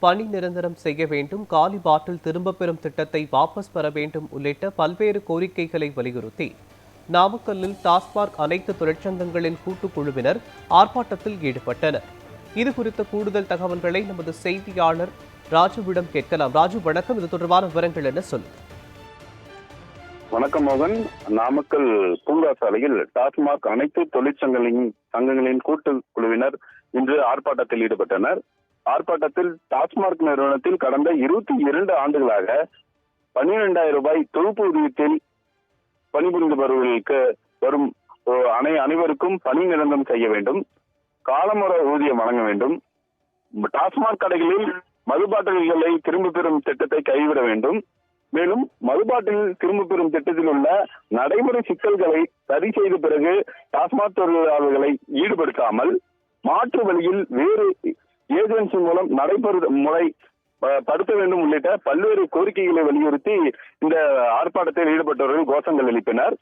பணி நிரந்தரம் செய்ய வேண்டும், காலி பாட்டில் திரும்பப் பெறும் திட்டத்தை வாபஸ் பெற வேண்டும் உள்ளிட்ட பல்வேறு கோரிக்கைகளை வலியுறுத்தி நாமக்கல்லில் டாஸ்மாக் அனைத்து தொழிற்சங்கங்களின் கூட்டுக்குழுவினர் ஆர்ப்பாட்டத்தில் ஈடுபட்டனர். இதுகுறித்த கூடுதல் தகவல்களை நமது செய்தியாளர் ராஜுவிடம் கேட்கலாம். ராஜு, வணக்கம். இது தொடர்பான விவரங்கள் என்ன சொல்லுங்க? வணக்கம் மோகன். நாமக்கல் பூங்கா சாலையில் டாஸ்மாக் அனைத்து தொழிற்சங்கங்களின் கூட்டுக்குழுவினர் இன்று ஆர்ப்பாட்டத்தில் ஈடுபட்டனர். ஆர்ப்பாட்டத்தில் டாஸ்மாக் நிறுவனத்தில் கடந்த 22 ஆண்டுகளாக 12,000 ரூபாய் தொகுப்பு ஊதியத்தில் பணிபுரிந்தவர்களுக்கு வரும் அனைவருக்கும் பணி நிரந்தரம் செய்ய வேண்டும், காலமுறை ஊதியம் வழங்க வேண்டும், டாஸ்மாக் கடைகளில் மதுபாட்டில்களை திரும்ப பெறும் திட்டத்தை கைவிட வேண்டும், மேலும் மதுபாட்டில் திரும்ப பெறும் திட்டத்தில் உள்ள நடைமுறை சிக்கல்களை சரி செய்த பிறகு டாஸ்மாக் தொழிலாளர்களை ஈடுபடுத்தாமல் மாற்று வழியில் வேறு ஏஜென்சி மூலம் படுத்த வேண்டும் உள்ளிட்ட பல்வேறு கோரிக்கைகளை வலியுறுத்தி இந்த ஆர்ப்பாட்டத்தில் ஈடுபட்டவர்கள் கோஷங்கள் எழுப்பினர்.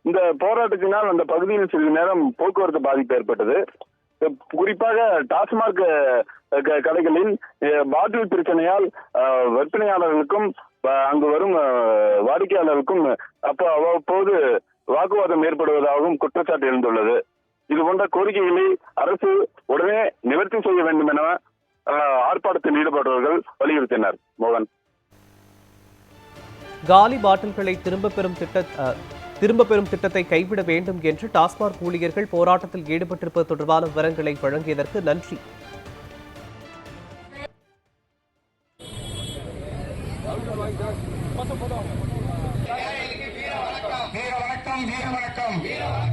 இந்த போராட்டத்தினால் அந்த பகுதியில் சிறிது நேரம் போக்குவரத்து பாதிப்பு ஏற்பட்டது. குறிப்பாக டாஸ்மாக் கடைகளில் பாட்டில் பிரச்சனையால் விற்பனையாளர்களுக்கும் அங்கு வரும் வாடிக்கையாளருக்கும் அவ்வப்போது வாக்குவாதம் ஏற்படுவதாகவும் குற்றச்சாட்டு எழுந்துள்ளது. இது போன்ற கோரிக்கைகளை அரசு உடனே நிவர்த்தி செய்ய வேண்டும் என ஆர்ப்பாட்டத்தில் ஈடுபட்டவர்கள் வலியுறுத்தினர். மோகன், காலி பாட்டில்களை திரும்ப பெறும் திட்டத்தை கைவிட வேண்டும் என்று டாஸ்மாக் ஊழியர்கள் போராட்டத்தில் ஈடுபட்டிருப்பது தொடர்பான விவரங்களை வழங்கியதற்கு நன்றி. வீர வணக்கம்.